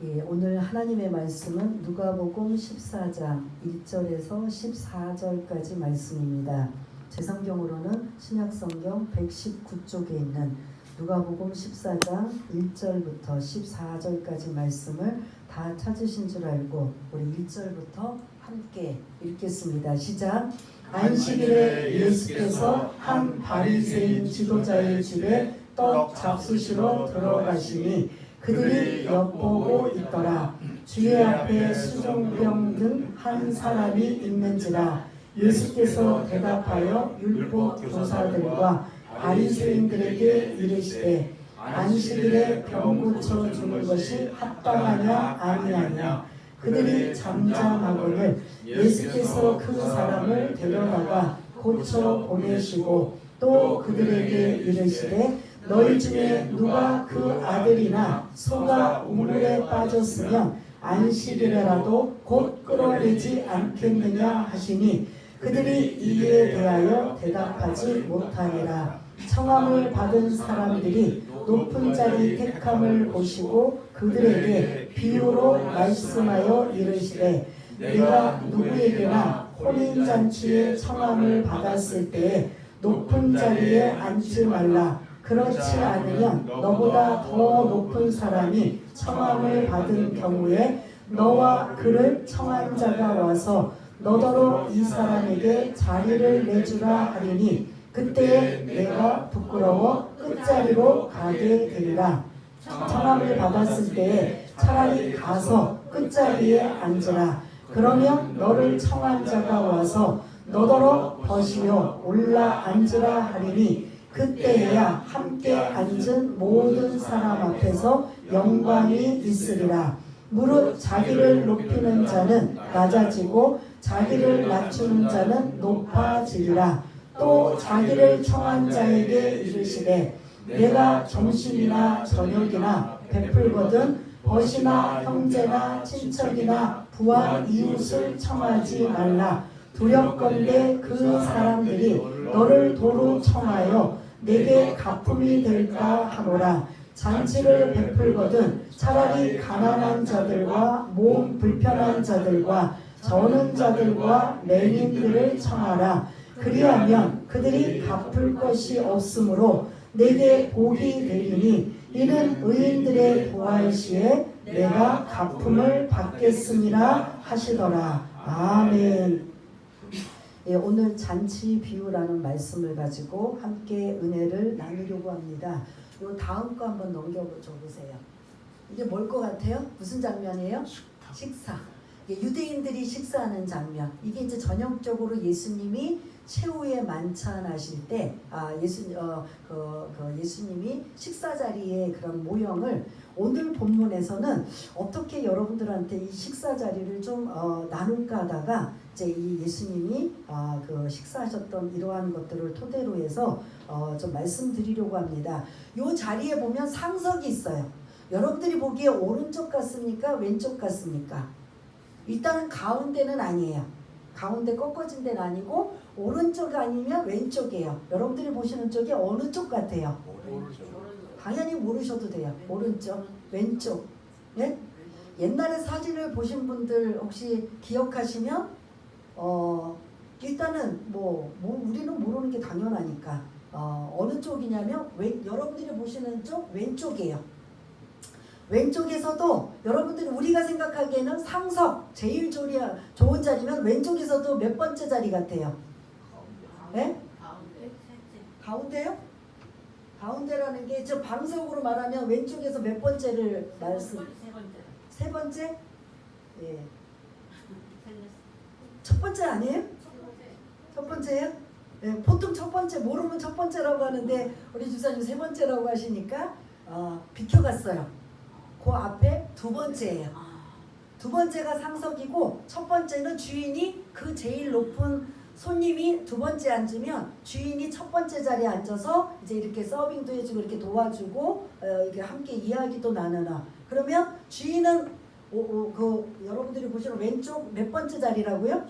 예, 오늘 하나님의 말씀은 누가복음 14장 1절에서 14절까지 말씀입니다. 제 성경으로는 신약성경 119쪽에 있는 누가복음 14장 1절부터 14절까지 말씀을 다 찾으신 줄 알고 우리 1절부터 함께 읽겠습니다. 시작. 안식일에 예수께서 한 바리새인 지도자의 집에 떡 잡수시러 들어가시니 그들이 엿보고 있더라. 주의 앞에 수종병 든 한 사람이 있는지라. 예수께서 대답하여 율법 교사들과 바리새인들에게 이르시되 안식일에 병 고쳐 주는 것이 합당하냐 아니하냐. 그들이 잠잠하거늘 예수께서 그 사람을 데려다가 고쳐 보내시고 또 그들에게 이르시되 너희 중에 누가 그 아들이나 소가 우물에 빠졌으면 안식일에라도 곧 끌어내지 않겠느냐 하시니 그들이 이에 대하여 대답하지 못하니라. 청함을 받은 사람들이 높은 자리 택함을 보시고 그들에게 비유로 말씀하여 이르시되 내가 누구에게나 혼인잔치에 청함을 받았을 때에 높은 자리에 앉지 말라. 그렇지 않으면 너보다 더 높은 사람이 청함을 받은 경우에 너와 그를 청한 자가 와서 너더러 이 사람에게 자리를 내주라 하리니 그때에 내가 부끄러워 끝자리로 가게 되리라. 청함을 받았을 때에 차라리 가서 끝자리에 앉으라. 그러면 너를 청한 자가 와서 너더러 벗으며 올라 앉으라 하리니 그때에야 함께 앉은 모든 사람 앞에서 영광이 있으리라. 무릇 자기를 높이는 자는 낮아지고 자기를 낮추는 자는 높아지리라. 또 자기를 청한 자에게 이르시되 내가 점심이나 저녁이나 베풀거든 벗이나 형제나 친척이나 부하 이웃을 청하지 말라. 두렵건대 그 사람들이 너를 도로 청하여 내게 가품이 될까 하노라. 잔치를 베풀거든 차라리 가난한 자들과 몸 불편한 자들과 저는 자들과 맹인들을 청하라. 그리하면 그들이 갚을 것이 없으므로 내게 복이 되리니 이는 의인들의 부활 시에 내가 갚음을 받겠음이라 하시더라. 아멘. 예, 오늘 잔치 비유라는 말씀을 가지고 함께 은혜를 나누려고 합니다. 요 다음 거 한번 넘겨줘 보세요. 이게 뭘 것 같아요? 무슨 장면이에요? 식사. 유대인들이 식사하는 장면. 이게 이제 전형적으로 예수님이 최후의 만찬하실 때, 예수님이 식사 자리의 그런 모형을 오늘 본문에서는 어떻게 여러분들한테 이 식사 자리를 좀 나눌까 하다가 이제 이 예수님이 그 식사하셨던 이러한 것들을 토대로 해서 좀 말씀드리려고 합니다. 이 자리에 보면 상석이 있어요. 여러분들이 보기에 오른쪽 같습니까? 왼쪽 같습니까? 일단은 가운데는 아니에요. 가운데 꺾어진 데는 아니고 오른쪽 아니면 왼쪽이에요. 여러분들이 보시는 쪽이 어느 쪽 같아요? 당연히 모르셔도 돼요. 오른쪽, 왼쪽. 예? 옛날에 사진을 보신 분들 혹시 기억하시면 일단은 우리는 모르는 게 당연하니까 어느 쪽이냐면 여러분들이 보시는 쪽 왼쪽이에요. 왼쪽에서도 여러분들이 우리가 생각하기에는 상석 제일 좋은 자리면 왼쪽에서도 몇 번째 자리 같아요? 네? 가운데요? 가운데라는 게 저 방석으로 말하면 왼쪽에서 몇 번째를 세 번째? 예. 첫 번째 아니에요? 첫 번째예요? 예, 보통 첫 번째 모르면 첫 번째라고 하는데 우리 주사님 세 번째라고 하시니까 비켜갔어요. 그 앞에 두 번째예요. 두 번째가 상석이고 첫 번째는 주인이 그 제일 높은 손님이 두 번째 앉으면 주인이 첫 번째 자리에 앉아서 이제 이렇게 서빙도 해주고 이렇게 도와주고 이렇게 함께 이야기도 나누나. 그러면 주인은 여러분들이 보시는 왼쪽 몇 번째 자리라고요?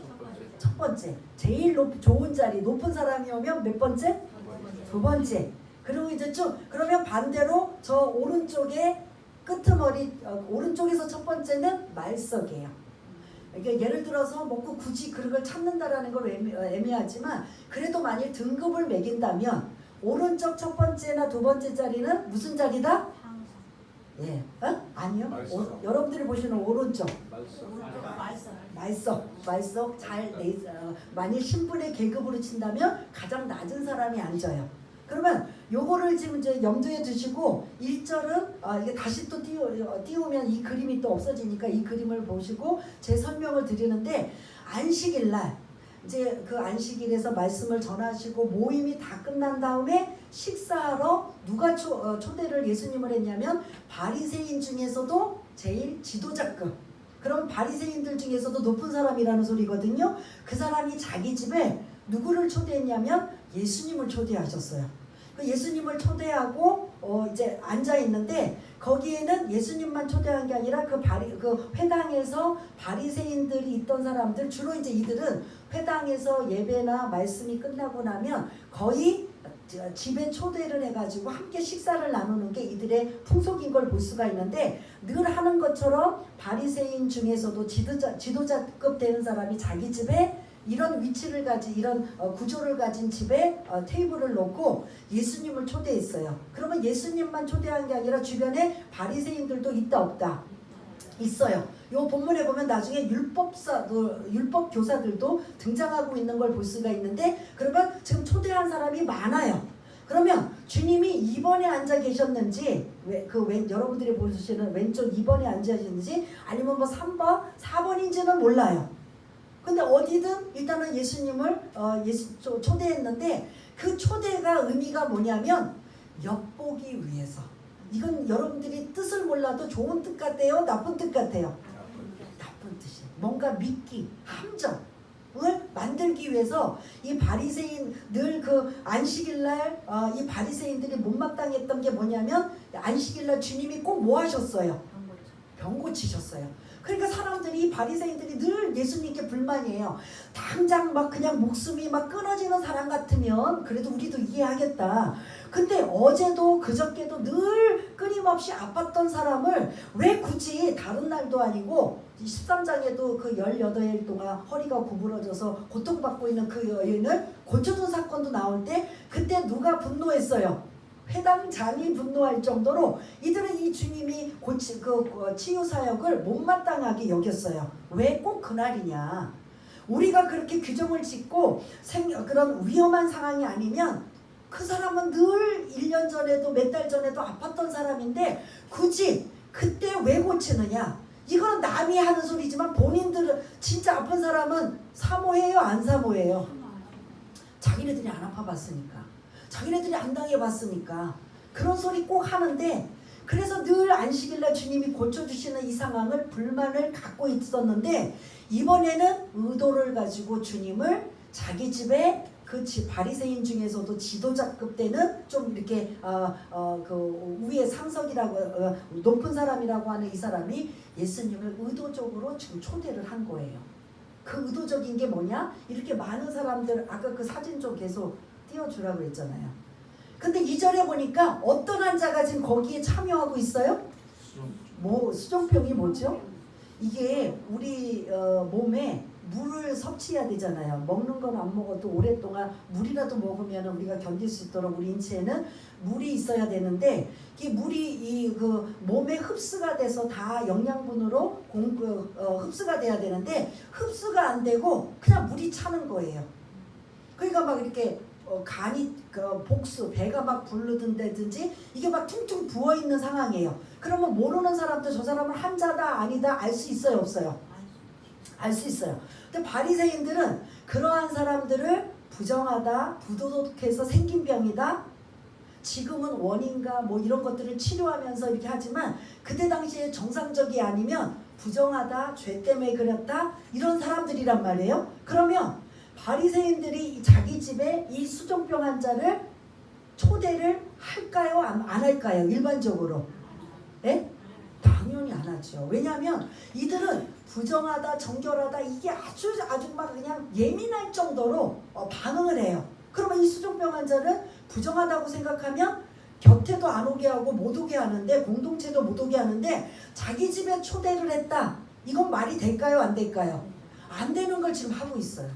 첫 번째. 제일 좋은 자리 높은 사람이 오면 몇 번째? 두 번째. 그리고 이제 쭉 그러면 반대로 저 오른쪽에 끄트머리 오른쪽에서 첫 번째는 말석이에요. 그러니까 예를 들어서 먹고 굳이 그걸 찾는다라는 걸 애매하지만 그래도 만일 등급을 매긴다면 오른쪽 첫 번째나 두 번째 자리는 무슨 자리다? 예, 아니요. 여러분들이 보시는 오른쪽. 말석 잘 만일 신분의 계급으로 친다면 가장 낮은 사람이 앉아요. 그러면 요거를 지금 이제 염두에 두시고 1절은 이게 다시 또 띄우면 이 그림이 또 없어지니까 이 그림을 보시고 제 설명을 드리는데 안식일 날 이제 그 안식일에서 말씀을 전하시고 모임이 다 끝난 다음에 식사하러 누가 초대를 예수님을 했냐면 바리새인 중에서도 제일 지도자급, 그럼 바리새인들 중에서도 높은 사람이라는 소리거든요. 그 사람이 자기 집에 누구를 초대했냐면 예수님을 초대하셨어요. 그 예수님을 초대하고 이제 앉아 있는데 거기에는 예수님만 초대한 게 아니라 그 회당에서 바리새인들이 있던 사람들, 주로 이제 이들은 회당에서 예배나 말씀이 끝나고 나면 거의 집에 초대를 해가지고 함께 식사를 나누는 게 이들의 풍속인 걸 볼 수가 있는데 늘 하는 것처럼 바리새인 중에서도 지도자급 되는 사람이 자기 집에 이런 위치를 가진 이런 구조를 가진 집에 테이블을 놓고 예수님을 초대했어요. 그러면 예수님만 초대한 게 아니라 주변에 바리새인들도 있다 없다? 있어요. 요 본문에 보면 나중에 율법 교사들도 등장하고 있는 걸 볼 수가 있는데 그러면 지금 초대한 사람이 많아요. 그러면 주님이 2번에 앉아 계셨는지 여러분들이 보시는 왼쪽 2번에 앉아 계셨는지 아니면 뭐 3번, 4번인지는 몰라요. 근데 어디든 일단은 예수님을 초대했는데 그 초대가 의미가 뭐냐면 엿보기 위해서. 이건 여러분들이 뜻을 몰라도 좋은 뜻 같아요? 나쁜 뜻 같아요? 나쁜 뜻이에요. 뭔가 믿기, 함정을 만들기 위해서 이 바리새인 늘 그 안식일날 이 바리새인들이 못마땅했던 게 뭐냐면 안식일날 주님이 꼭 뭐 하셨어요? 병 고치셨어요. 그러니까 사람들이 바리새인들이 늘 예수님께 불만이에요. 당장 막 그냥 목숨이 막 끊어지는 사람 같으면 그래도 우리도 이해하겠다. 근데 어제도 그저께도 늘 끊임없이 아팠던 사람을 왜 굳이 다른 날도 아니고 13장에도 그 18일 동안 허리가 구부러져서 고통받고 있는 그 여인을 고쳐준 사건도 나올 때 그때 누가 분노했어요? 회당장이 분노할 정도로 이들은 이 주님이 치유 사역을 못마땅하게 여겼어요. 왜 꼭 그날이냐? 우리가 그렇게 규정을 짓고 그런 위험한 상황이 아니면 그 사람은 늘 1년 전에도 몇 달 전에도 아팠던 사람인데 굳이 그때 왜 고치느냐? 이거는 남이 하는 소리지만 본인들은 진짜 아픈 사람은 사모해요? 안 사모해요? 자기네들이 안 아파봤으니까. 자기네들이 안 당해봤으니까 그런 소리 꼭 하는데 그래서 늘 안식일날 주님이 고쳐주시는 이 상황을 불만을 갖고 있었는데 이번에는 의도를 가지고 주님을 자기 집에 그 바리새인 중에서도 지도자급 되는 좀 이렇게 그 위에 상석이라고 높은 사람이라고 하는 이 사람이 예수님을 의도적으로 지금 초대를 한 거예요. 그 의도적인 게 뭐냐? 이렇게 많은 사람들 아까 그 사진 좀 계속 띄워주라고 했잖아요. 근데 2절에 보니까 어떤 환자가 지금 거기에 참여하고 있어요? 수종병이 뭐죠? 이게 우리 몸에 물을 섭취해야 되잖아요. 먹는 건 안 먹어도 오랫동안 물이라도 먹으면 우리가 견딜 수 있도록 우리 인체에는 물이 있어야 되는데 이 물이 그 몸에 흡수가 돼서 다 영양분으로 흡수가 돼야 되는데 흡수가 안 되고 그냥 물이 차는 거예요. 그러니까 막 이렇게 간이 복수 배가 막 부르든다든지 이게 막 퉁퉁 부어있는 상황이에요. 그러면 모르는 사람도 저 사람은 환자다 아니다 알 수 있어요 없어요? 알 수 있어요. 근데 바리새인들은 그러한 사람들을 부정하다, 부도덕해서 생긴 병이다, 지금은 원인가 뭐 이런 것들을 치료하면서 이렇게 하지만 그때 당시에 정상적이 아니면 부정하다, 죄 때문에 그랬다 이런 사람들이란 말이에요. 그러면 바리새인들이 자기 집에 이 수종병 환자를 초대를 할까요? 안 할까요? 일반적으로. 예? 당연히 안 하죠. 왜냐하면 이들은 부정하다, 정결하다 이게 아주 막 그냥 예민할 정도로 반응을 해요. 그러면 이 수종병 환자는 부정하다고 생각하면 곁에도 안 오게 하고 못 오게 하는데, 공동체도 못 오게 하는데 자기 집에 초대를 했다. 이건 말이 될까요? 안 될까요? 안 되는 걸 지금 하고 있어요.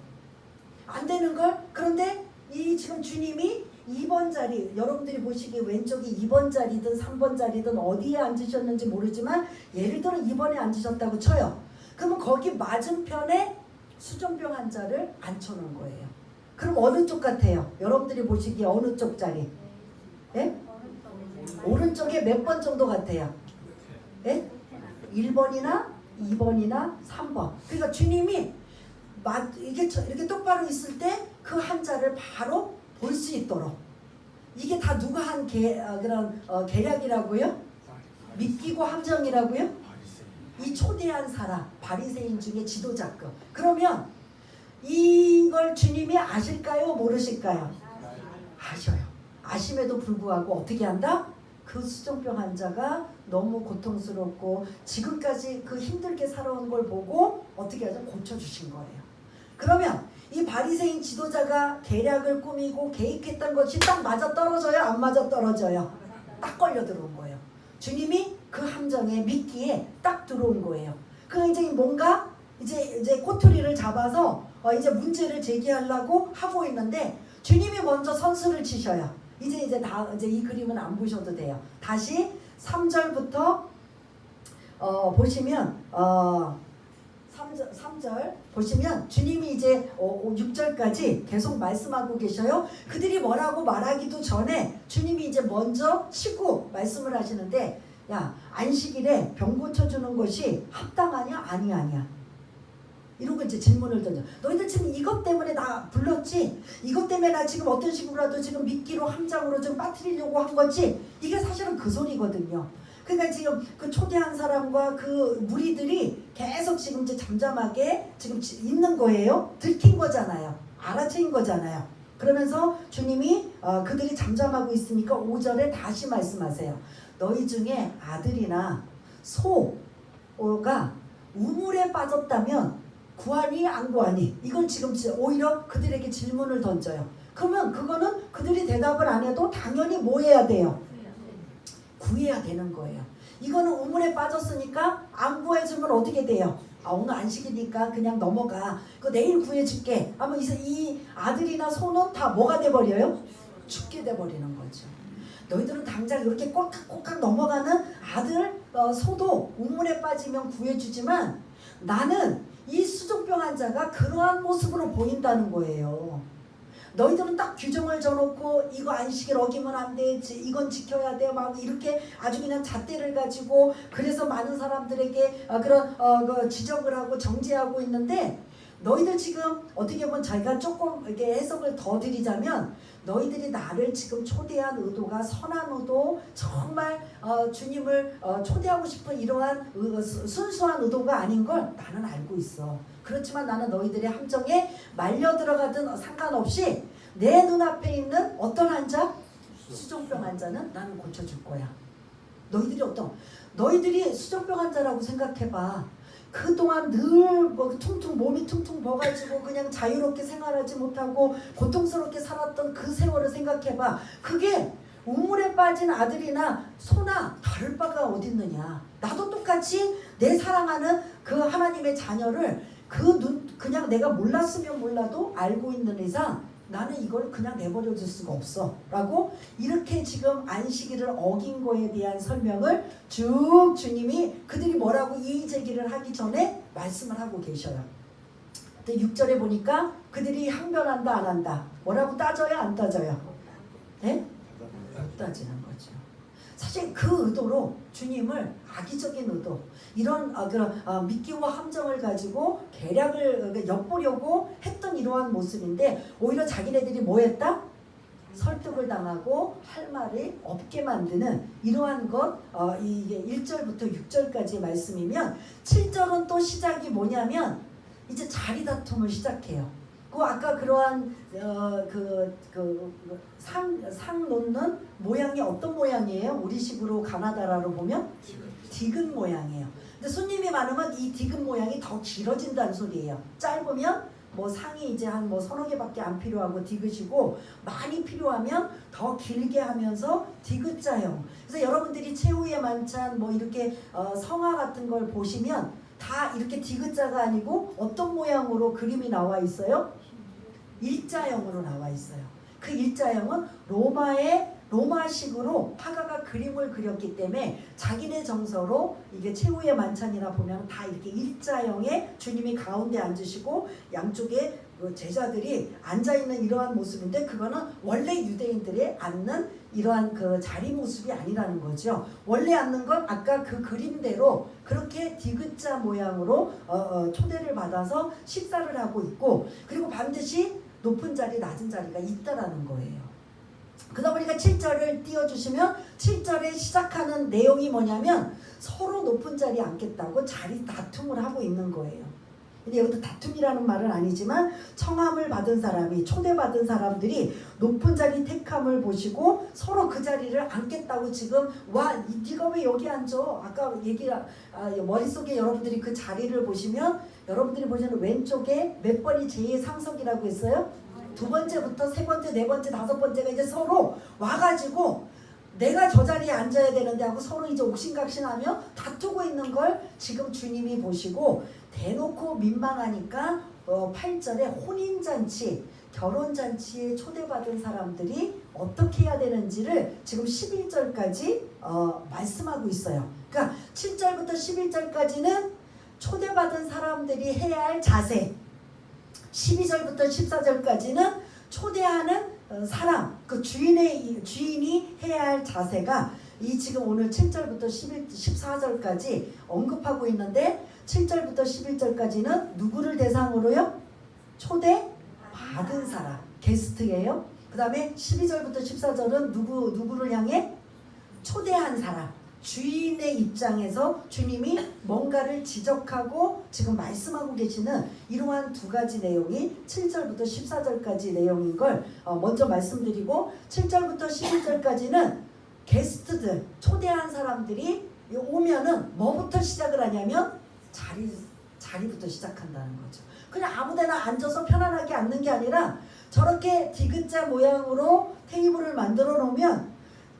안 되는 걸. 그런데 이 지금 주님이 2번 자리, 여러분들이 보시기에 왼쪽이 2번 자리든 3번 자리든 어디에 앉으셨는지 모르지만 예를 들어 2번에 앉으셨다고 쳐요. 그러면 거기 맞은편에 수정병 환자를 앉혀놓은 거예요. 그럼 어느 쪽 같아요? 여러분들이 보시기에 어느 쪽 자리? 예? 오른쪽에 몇 번 정도 같아요? 예? 1번이나 2번이나 3번. 그러니까 주님이 이게 이렇게 똑바로 있을 때 그 환자를 바로 볼 수 있도록. 이게 다 누가 한 그런 계략이라고요? 믿기고 함정이라고요? 이 초대한 사람, 바리새인 중에 지도자급. 그러면 이걸 주님이 아실까요? 모르실까요? 아셔요. 아심에도 불구하고 어떻게 한다? 그 수정병 환자가 너무 고통스럽고 지금까지 그 힘들게 살아온 걸 보고 어떻게 하죠? 고쳐주신 거예요. 그러면 이 바리새인 지도자가 계략을 꾸미고 계획했던 것이 딱 맞아떨어져요? 안 맞아떨어져요? 딱 걸려 들어온 거예요. 주님이 그 함정에 미끼에 딱 들어온 거예요. 그 이제 뭔가 이제 꼬투리를 잡아서 이제 문제를 제기하려고 하고 있는데 주님이 먼저 선수를 치셔요. 이제 이 그림은 안 보셔도 돼요. 다시 3절부터 보시면 3절 보시면 주님이 이제 6절까지 계속 말씀하고 계셔요. 그들이 뭐라고 말하기도 전에 주님이 이제 먼저 치고 말씀을 하시는데, 야, 안식일에 병 고쳐주는 것이 합당하냐? 아니야. 이러고 이제 질문을 던져. 너희들 지금 이것 때문에 나 불렀지? 이것 때문에 나 지금 어떤 식으로라도 지금 미끼로 함정으로 좀 빠뜨리려고 한 거지? 이게 사실은 그 소리거든요. 그러니까 지금 그 초대한 사람과 그 무리들이 계속 지금 이제 잠잠하게 지금 있는 거예요. 들킨 거잖아요. 알아챈 거잖아요. 그러면서 주님이 그들이 잠잠하고 있으니까 5절에 다시 말씀하세요. 너희 중에 아들이나 소가 우물에 빠졌다면 구하니 안 구하니? 이걸 지금 오히려 그들에게 질문을 던져요. 그러면 그거는 그들이 대답을 안 해도 당연히 뭐 해야 돼요? 구해야 되는 거예요. 이거는 우물에 빠졌으니까 안 구해주면 어떻게 돼요? 오늘 안식이니까 그냥 넘어가. 그 내일 구해줄게. 아마 이 아들이나 소는 다 뭐가 돼버려요? 죽게 돼버리는 거죠. 너희들은 당장 이렇게 꼴깍꼴깍 넘어가는 아들, 소도 우물에 빠지면 구해주지만 나는 이 수족병 환자가 그러한 모습으로 보인다는 거예요. 너희들은 딱 규정을 져놓고 이거 안식일 어기면 안 되지, 이건 지켜야 돼, 막 이렇게 아주 그냥 잣대를 가지고 그래서 많은 사람들에게 그런 지적을 하고 정죄하고 있는데, 너희들 지금 어떻게 보면 저희가 조금 이렇게 해석을 더 드리자면 너희들이 나를 지금 초대한 의도가 선한 의도, 정말 주님을 초대하고 싶은 이러한 순수한 의도가 아닌 걸 나는 알고 있어. 그렇지만 나는 너희들의 함정에 말려 들어가든 상관없이 내 눈앞에 있는 어떤 환자? 수정병 환자는 나는 고쳐줄 거야. 너희들이 수정병 환자라고 생각해봐. 그동안 늘 퉁퉁 몸이 퉁퉁 버가지고 그냥 자유롭게 생활하지 못하고 고통스럽게 살았던 그 세월을 생각해봐. 그게 우물에 빠진 아들이나 소나 다를 바가 어딨느냐. 나도 똑같이 내 사랑하는 그 하나님의 자녀를 그냥 내가 몰랐으면 몰라도 알고 있는 이상 나는 이걸 그냥 내버려 둘 수가 없어 라고, 이렇게 지금 안식일을 어긴 거에 대한 설명을 쭉 주님이 그들이 뭐라고 이의 제기를 하기 전에 말씀을 하고 계셔요. 6절에 보니까 그들이 항변한다 안 한다, 뭐라고 따져요 안 따져요? 네? 못 따지는 거죠. 사실 그 의도로 주님을 악의적인 의도, 이런 미끼와 함정을 가지고 계략을 엿보려고 했던 이러한 모습인데, 오히려 자기네들이 뭐 했다? 설득을 당하고 할 말이 없게 만드는 이러한 것. 이게 1절부터 6절까지의 말씀이면 7절은 또 시작이 뭐냐면 이제 자리 다툼을 시작해요. 아까 그러한 상 놓는 모양이 어떤 모양이에요? 우리식으로 가나다라로 보면 디귿 모양이에요. 근데 손님이 많으면 이 디귿 모양이 더 길어진다는 소리예요. 짧으면 뭐 상이 이제 한 뭐 서너 개밖에 안 필요하고 디귿이고, 많이 필요하면 더 길게 하면서 디귿자형. 그래서 여러분들이 최후의 만찬 뭐 이렇게 성화 같은 걸 보시면 다 이렇게 디귿자가 아니고 어떤 모양으로 그림이 나와 있어요? 일자형으로 나와 있어요. 그 일자형은 로마식으로 화가가 그림을 그렸기 때문에 자기네 정서로 이게 최후의 만찬이라 보면 다 이렇게 일자형에 주님이 가운데 앉으시고 양쪽에 제자들이 앉아있는 이러한 모습인데, 그거는 원래 유대인들이 앉는 이러한 그 자리 모습이 아니라는 거죠. 원래 앉는 건 아까 그 그림대로 그렇게 디귿자 모양으로 초대를 받아서 식사를 하고 있고, 그리고 반드시 높은 자리 낮은 자리가 있다라는 거예요. 그러다 보니까 7절을 띄워주시면 7절에 시작하는 내용이 뭐냐면 서로 높은 자리에 앉겠다고 자리 다툼을 하고 있는 거예요. 근데 여기도 다툼이라는 말은 아니지만 청함을 받은 사람이, 초대받은 사람들이 높은 자리 택함을 보시고 서로 그 자리를 앉겠다고 지금, 와 네가 왜 여기 앉아? 아까 머릿속에 여러분들이 그 자리를 보시면, 여러분들이 보시는 왼쪽에 몇 번이 제2상석이라고 했어요? 두 번째부터 세 번째, 네 번째, 다섯 번째가 이제 서로 와가지고 내가 저 자리에 앉아야 되는데 하고 서로 이제 옥신각신하며 다투고 있는 걸 지금 주님이 보시고, 대놓고 민망하니까 8절에 혼인잔치, 결혼잔치에 초대받은 사람들이 어떻게 해야 되는지를 지금 11절까지 말씀하고 있어요. 그러니까 7절부터 11절까지는 초대받은 사람들이 해야 할 자세, 12절부터 14절까지는 초대하는 사람, 그 주인이 해야 할 자세가 이 지금 오늘 7절부터 14절까지 언급하고 있는데, 7절부터 11절까지는 누구를 대상으로요? 초대받은 사람, 게스트예요. 그 다음에 12절부터 14절은 누구를 향해? 초대한 사람, 주인의 입장에서 주님이 뭔가를 지적하고 지금 말씀하고 계시는 이러한 두 가지 내용이 7절부터 14절까지 내용인 걸 먼저 말씀드리고, 7절부터 11절까지는 게스트들, 초대한 사람들이 오면은 뭐부터 시작을 하냐면 자리부터 시작한다는 거죠. 그냥 아무데나 앉아서 편안하게 앉는 게 아니라 저렇게 디귿자 모양으로 테이블을 만들어 놓으면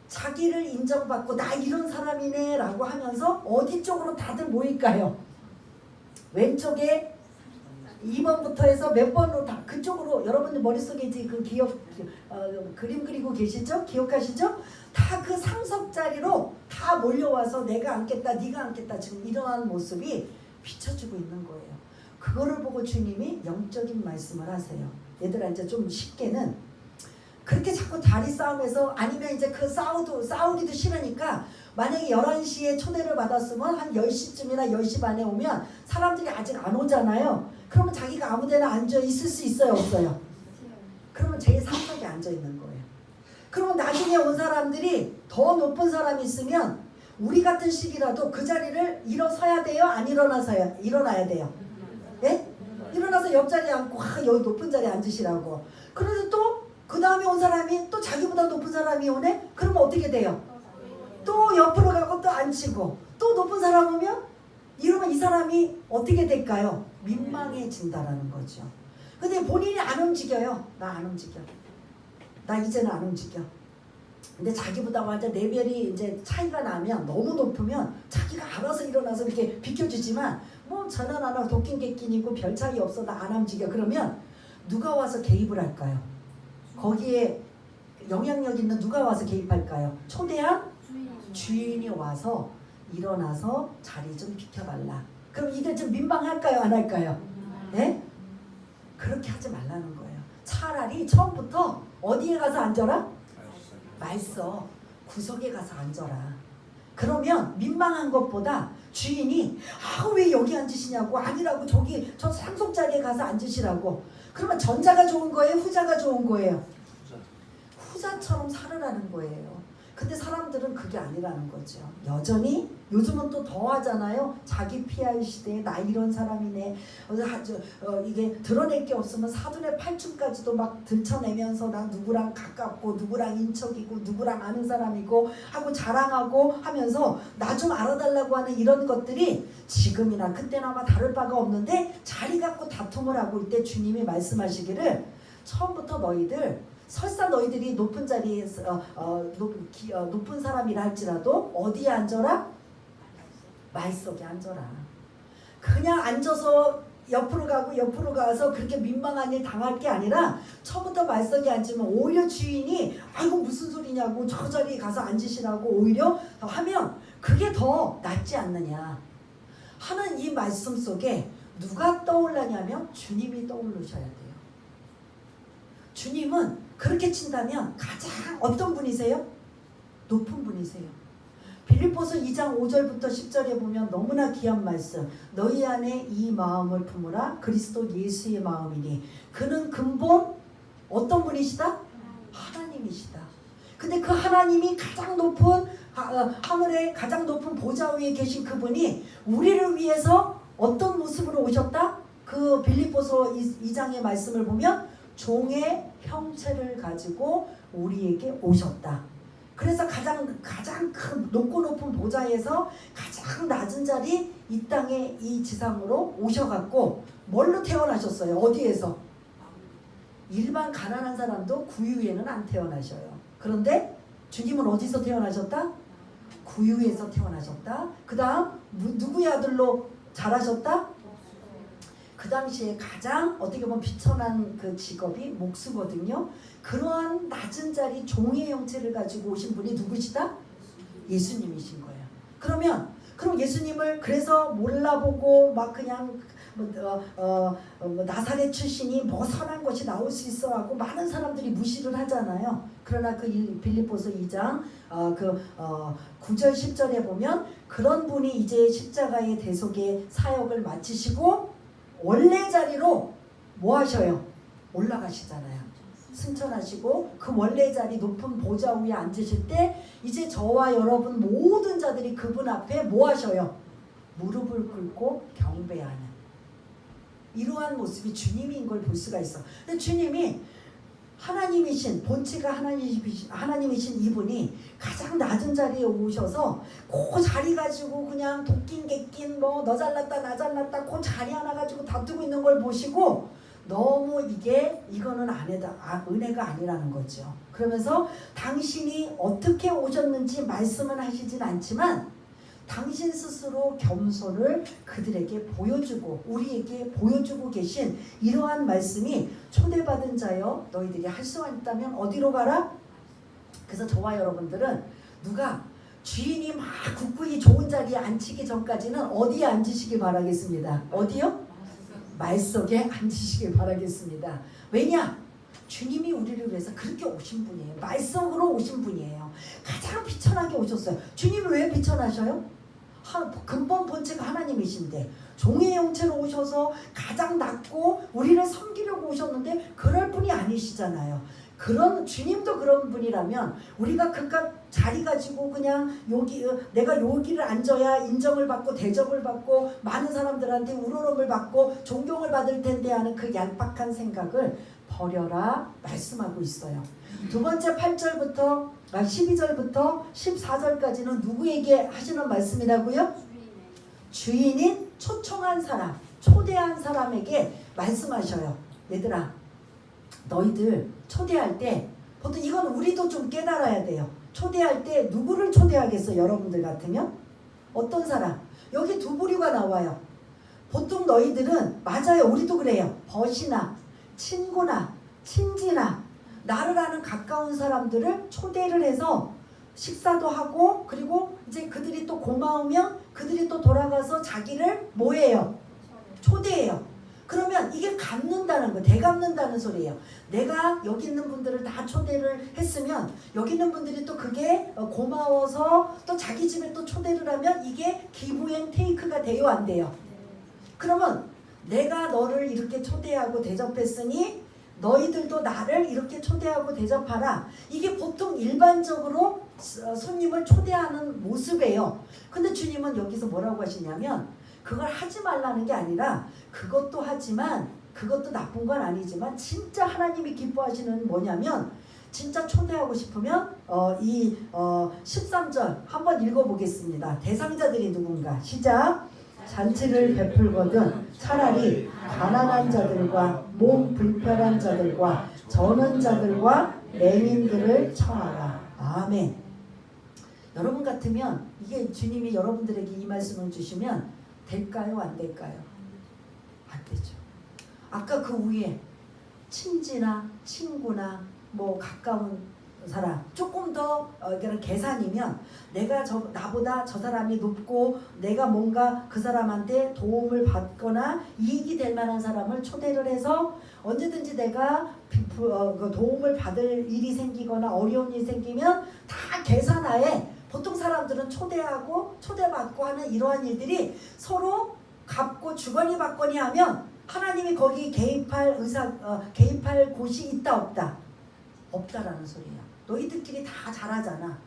자기를 인정받고 나 이런 사람이네 라고 하면서 어디 쪽으로 다들 모일까요? 왼쪽에 2번부터 해서 몇 번으로 다 그쪽으로, 여러분들 머릿속에 이제 그 그림 그리고 계시죠? 기억하시죠? 다 그 상석 자리로 다 몰려와서 내가 앉겠다, 네가 앉겠다, 지금 이러한 모습이 비춰주고 있는 거예요. 그거를 보고 주님이 영적인 말씀을 하세요. 얘들아, 이제 좀 쉽게는 그렇게 자꾸 다리 싸움에서, 아니면 이제 그 싸우기도 싫으니까, 만약에 11시에 초대를 받았으면 한 10시쯤이나 10시 반에 오면 사람들이 아직 안 오잖아요. 그러면 자기가 아무데나 앉아 있을 수 있어요, 없어요? 그러면 제일 상석에 앉아 있는 거예요. 그러면 나중에 온 사람들이 더 높은 사람이 있으면 우리 같은 시기라도 그 자리를 일어서야 돼요? 안 일어나야 돼요? 예? 일어나서 옆자리에 앉고 여기 높은 자리에 앉으시라고. 그런데 또 그 다음에 온 사람이 또 자기보다 높은 사람이 오네? 그러면 어떻게 돼요? 또 옆으로 가고 또 앉히고, 또 높은 사람 오면, 이러면 이 사람이 어떻게 될까요? 민망해진다라는 거죠. 근데 본인이 안 움직여요. 나 안 움직여. 나 이제는 안 움직여. 근데 자기보다 완전 레벨이 이제 차이가 나면, 너무 높으면 자기가 알아서 일어나서 이렇게 비켜주지만, 뭐 저는 하나 도끼 객끼니고 별 차이 없어, 나 안 움직여. 그러면 누가 와서 개입을 할까요? 거기에 영향력 있는 누가 와서 개입할까요? 초대한 주인이 와서 일어나서 자리 좀 비켜달라. 그럼 이게 좀 민망할까요? 안 할까요? 네? 그렇게 하지 말라는 거예요. 차라리 처음부터 어디에 가서 앉아라? 말써 구석에 가서 앉아라. 그러면 민망한 것보다 주인이 왜 여기 앉으시냐고, 아니라고 저 상속 자리에 가서 앉으시라고. 그러면 전자가 좋은 거예요? 후자가 좋은 거예요? 후자처럼 살으라는 거예요. 근데 사람들은 그게 아니라는 거죠. 여전히 요즘은 또 더 하잖아요. 자기 PR 시대에 나 이런 사람이네. 이게 드러낼 게 없으면 사돈의 팔춤까지도 막 들춰내면서 나 누구랑 가깝고 누구랑 인척이고 누구랑 아는 사람이고 하고 자랑하고 하면서 나 좀 알아달라고 하는 이런 것들이 지금이나 그때나 아마 다를 바가 없는데 자리 갖고 다툼을 하고 있을 때 주님이 말씀하시기를 처음부터 너희들 설사 너희들이 높은 자리에서 높은 사람이라 할지라도 어디에 앉아라? 말석에 앉아라. 그냥 앉아서 옆으로 가서 그렇게 민망한 일 당할 게 아니라 처음부터 말석에 앉으면 오히려 주인이 아이고 무슨 소리냐고 저 자리에 가서 앉으시라고 오히려 하면 그게 더 낫지 않느냐 하는 이 말씀 속에 누가 떠올라냐면 주님이 떠오르셔야 돼요. 주님은 그렇게 친다면 가장 어떤 분이세요? 높은 분이세요. 빌립보서 2장 5절부터 10절에 보면 너무나 귀한 말씀. 너희 안에 이 마음을 품으라. 그리스도 예수의 마음이니 그는 근본 어떤 분이시다? 하나님이시다. 근데 그 하나님이 가장 높은 하늘의 가장 높은 보좌 위에 계신 그분이 우리를 위해서 어떤 모습으로 오셨다? 그 빌립보서 2장의 말씀을 보면 종의 형체를 가지고 우리에게 오셨다. 그래서 가장 큰 높고 높은 보좌에서 가장 낮은 자리 이 땅에 이 지상으로 오셔갖고 뭘로 태어나셨어요? 어디에서? 일반 가난한 사람도 구유에는 안 태어나셔요. 그런데 주님은 어디서 태어나셨다? 구유에서 태어나셨다. 그 다음 누구의 아들로 자라셨다? 그 당시에 가장 어떻게 보면 비천한 그 직업이 목수거든요. 그러한 낮은 자리 종의 형체를 가지고 오신 분이 누구시다? 예수님이신 거예요. 그럼 예수님을 그래서 몰라보고 막 그냥 나사렛 출신이 뭐 선한 것이 나올 수 있어 하고 많은 사람들이 무시를 하잖아요. 그러나 그 빌립보서 2장 9절 10절에 보면 그런 분이 이제 십자가의 대속의 사역을 마치시고 원래 자리로 뭐 하셔요? 올라가시잖아요. 승천하시고 그 원래 자리 높은 보좌 위에 앉으실 때 이제 저와 여러분 모든 자들이 그분 앞에 뭐 하셔요? 무릎을 꿇고 경배하는 이러한 모습이 주님인 걸 볼 수가 있어. 근데 주님이 하나님이신 본체가 하나님이신 이분이 가장 낮은 자리에 오셔서 그 자리 가지고 그냥 도낀 객낀 뭐 너 잘났다 나 잘났다 그 자리 하나 가지고 다투고 있는 걸 보시고 너무 이거는 은혜가 아니라는 거죠. 그러면서 당신이 어떻게 오셨는지 말씀은 하시진 않지만 당신 스스로 겸손을 그들에게 보여주고 우리에게 보여주고 계신 이러한 말씀이 초대받은 자여 너희들이 할 수 있다면 어디로 가라? 그래서 저와 여러분들은 누가 주인이 막 굳건히 좋은 자리에 앉히기 전까지는 어디에 앉으시길 바라겠습니다. 어디요? 말석에 앉으시길 바라겠습니다. 왜냐? 주님이 우리를 위해서 그렇게 오신 분이에요. 말석으로 오신 분이에요. 가장 비천하게 오셨어요. 주님이 왜 비천하셔요? 근본 본체가 하나님이신데 종의 형체로 오셔서 가장 낮고 우리를 섬기려고 오셨는데 그럴 분이 아니시잖아요. 주님도 그런 분이라면 우리가 그깟 자리 가지고 그냥 내가 여기를 앉아야 인정을 받고 대접을 받고 많은 사람들한테 우러럼을 받고 존경을 받을 텐데 하는 그 얄팍한 생각을 버려라 말씀하고 있어요. 두 번째 12절부터 14절까지는 누구에게 하시는 말씀이라고요? 주인인 초청한 사람, 초대한 사람에게 말씀하셔요. 얘들아, 너희들 초대할 때 보통 이건 우리도 좀 깨달아야 돼요. 초대할 때 누구를 초대하겠어? 여러분들 같으면 어떤 사람? 여기 두 부류가 나와요. 보통 너희들은 맞아요. 우리도 그래요. 벗이나 친구나 친지나 나를 아는 가까운 사람들을 초대를 해서 식사도 하고 그리고 이제 그들이 또 고마우면 그들이 또 돌아가서 자기를 뭐해요? 초대해요. 그러면 이게 갚는다는 거, 대갚는다는 소리예요. 내가 여기 있는 분들을 다 초대를 했으면 여기 있는 분들이 또 그게 고마워서 또 자기 집에 또 초대를 하면 이게 기브 앤 테이크가 돼요, 안 돼요? 그러면 내가 너를 이렇게 초대하고 대접했으니 너희들도 나를 이렇게 초대하고 대접하라. 이게 보통 일반적으로 손님을 초대하는 모습이에요. 근데 주님은 여기서 뭐라고 하시냐면 그걸 하지 말라는 게 아니라 그것도 하지만 그것도 나쁜 건 아니지만 진짜 하나님이 기뻐하시는 뭐냐면 진짜 초대하고 싶으면 13절 한번 읽어보겠습니다. 대상자들이 누군가 시작. 잔치를 베풀거든 차라리 가난한 자들과 몸 불편한 자들과 저는 자들과 맹인들을 청하라. 아멘. 여러분 같으면 이게 주님이 여러분들에게 이 말씀을 주시면 될까요? 안 될까요? 안 되죠. 아까 그 위에 친지나 친구나 뭐 가까운 사람 조금 더 계산이면 내가 나보다 저 사람이 높고 내가 뭔가 그 사람한테 도움을 받거나 이익이 될 만한 사람을 초대를 해서 언제든지 내가 도움을 받을 일이 생기거나 어려운 일이 생기면 다 계산하에 보통 사람들은 초대하고 초대받고 하는 이러한 일들이 서로 갚고 주거니 받거니 하면 하나님이 거기 개입할 개입할 곳이 있다 없다? 없다라는 소리야. 너희들끼리 다 잘하잖아.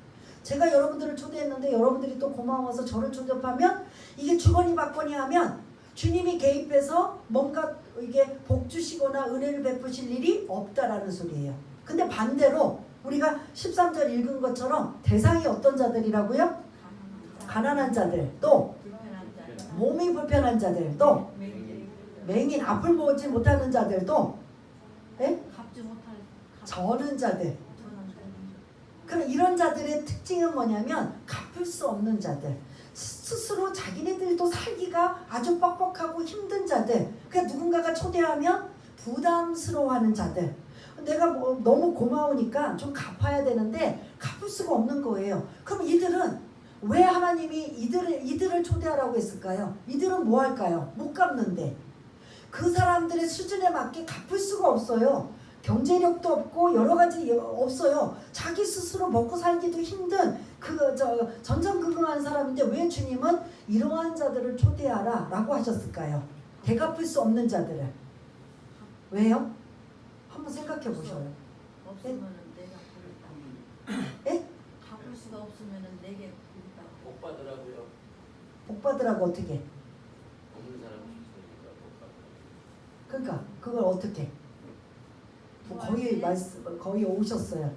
제가 여러분들을 초대했는데 여러분들이 또 고마워서 저를 초대하면 이게 주거니 받거니 하면 주님이 개입해서 뭔가 이게 복 주시거나 은혜를 베푸실 일이 없다라는 소리예요. 근데 반대로 우리가 13절 읽은 것처럼 대상이 어떤 자들이라고요? 가난한 자들, 또 몸이 불편한 자들, 또 맹인 앞을 보지 못하는 자들, 또 저는 자들. 그럼 이런 자들의 특징은 뭐냐면 갚을 수 없는 자들, 스스로 자기네들도 살기가 아주 뻑뻑하고 힘든 자들, 그러니까 누군가가 초대하면 부담스러워하는 자들. 내가 너무 고마우니까 좀 갚아야 되는데 갚을 수가 없는 거예요. 그럼 이들은 왜 하나님이 이들을 초대하라고 했을까요? 이들은 뭐 할까요? 못 갚는데 그 사람들의 수준에 맞게 갚을 수가 없어요. 경제력도 없고 여러 가지 없어요. 자기 스스로 먹고 살기도 힘든 전전긍긍한 사람인데 왜 주님은 이러한 자들을 초대하라 라고 하셨을까요? 되갚을 수 없는 자들을. 왜요? 한번 생각해 보셔요. 없으면은 내가 부르다니. 에? 갚을 수가 없으면은 내게 부르다. 복 받으라고요. 복 받으라고 어떻게? 없는 사람 있으니까 복 받으라고. 그러니까 그걸 어떻게? 거의 오셨어요.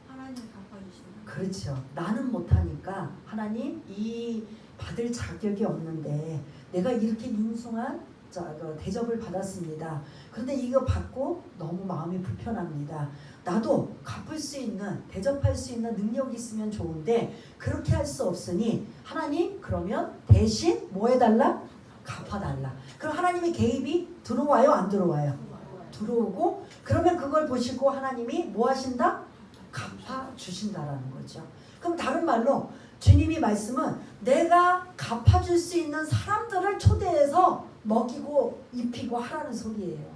하나님 갚아주시면. 그렇죠. 나는 못하니까 하나님 이 받을 자격이 없는데 내가 이렇게 융숭한 대접을 받았습니다. 그런데 이거 받고 너무 마음이 불편합니다. 나도 갚을 수 있는 대접할 수 있는 능력이 있으면 좋은데 그렇게 할 수 없으니 하나님 그러면 대신 뭐 해달라? 갚아달라. 그럼 하나님의 개입이 들어와요? 안 들어와요? 들어오고 그러면 그걸 보시고 하나님이 뭐 하신다? 갚아주신다라는 거죠. 그럼 다른 말로 주님이 말씀은 내가 갚아줄 수 있는 사람들을 초대해서 먹이고 입히고 하라는 소리예요.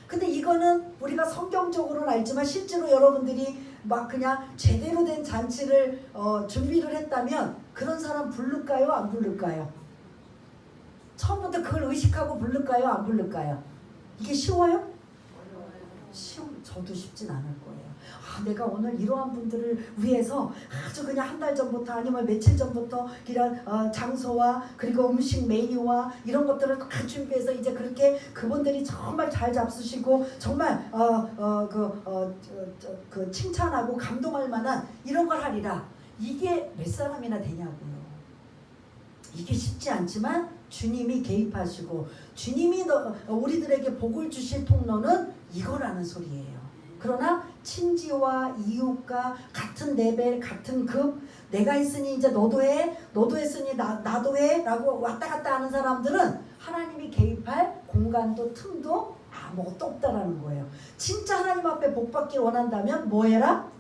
근데 이거는 우리가 성경적으로는 알지만 실제로 여러분들이 막 그냥 제대로 된 잔치를 준비를 했다면 그런 사람 부를까요? 안 부를까요? 처음부터 그걸 의식하고 부를까요? 안 부를까요? 이게 쉬워요? 저도 쉽진 않을 거예요. 내가 오늘 이러한 분들을 위해서 아주 그냥 한 달 전부터 아니면 며칠 전부터 이런 장소와 그리고 음식 메뉴와 이런 것들을 다 준비해서 이제 그렇게 그분들이 정말 잘 잡수시고 정말 그 칭찬하고 감동할 만한 이런 걸 하리라. 이게 몇 사람이나 되냐고요. 이게 쉽지 않지만 주님이 개입하시고 주님이 우리들에게 복을 주실 통로는 이거라는 소리예요. 그러나 친지와 이웃과 같은 레벨 같은 급 내가 했으니 이제 너도 해 너도 했으니 나도 해 라고 왔다 갔다 하는 사람들은 하나님이 개입할 공간도 틈도 아무것도 없다라는 거예요. 진짜 하나님 앞에 복 받기 원한다면 뭐 해라?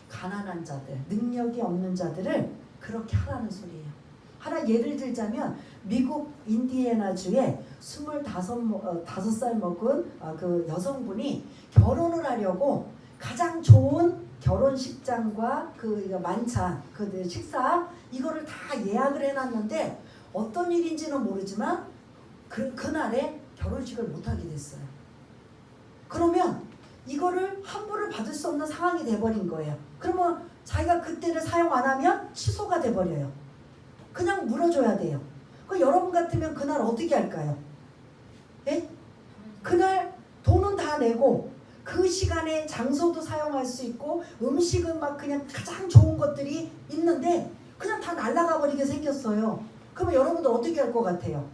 가난한 자들 능력이 없는 자들을 그렇게 하라는 소리예요. 하나 예를 들자면 미국 인디애나주에 25살 먹은 그 여성분이 결혼을 하려고 가장 좋은 결혼식장과 그 만찬, 그 식사 이거를 다 예약을 해놨는데 어떤 일인지는 모르지만 그날에 결혼식을 못하게 됐어요. 그러면 이거를 환불을 받을 수 없는 상황이 돼버린 거예요. 그러면 자기가 그때를 사용 안 하면 취소가 돼버려요. 그냥 물어줘야 돼요. 그 여러분 같으면 그날 어떻게 할까요? 예? 그날 돈은 다 내고 그 시간에 장소도 사용할 수 있고 음식은 막 그냥 가장 좋은 것들이 있는데 그냥 다 날아가 버리게 생겼어요. 그러면 여러분들 어떻게 할 것 같아요?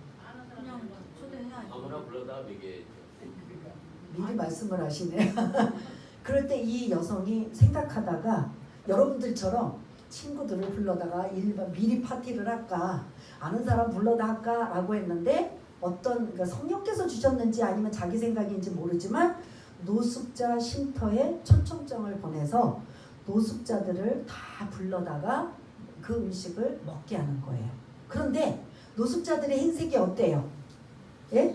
그냥 초대해야지. 아무나 불러다 이게 미리 말씀을 하시네. 그럴 때 이 여성이 생각하다가 여러분들처럼 친구들을 불러다가 미리 파티를 할까 아는 사람 불러다 할까 라고 했는데 어떤 그러니까 성령께서 주셨는지 아니면 자기 생각인지 모르지만 노숙자 쉼터에 초청장을 보내서 노숙자들을 다 불러다가 그 음식을 먹게 하는 거예요. 그런데 노숙자들의 행색이 어때요? 예?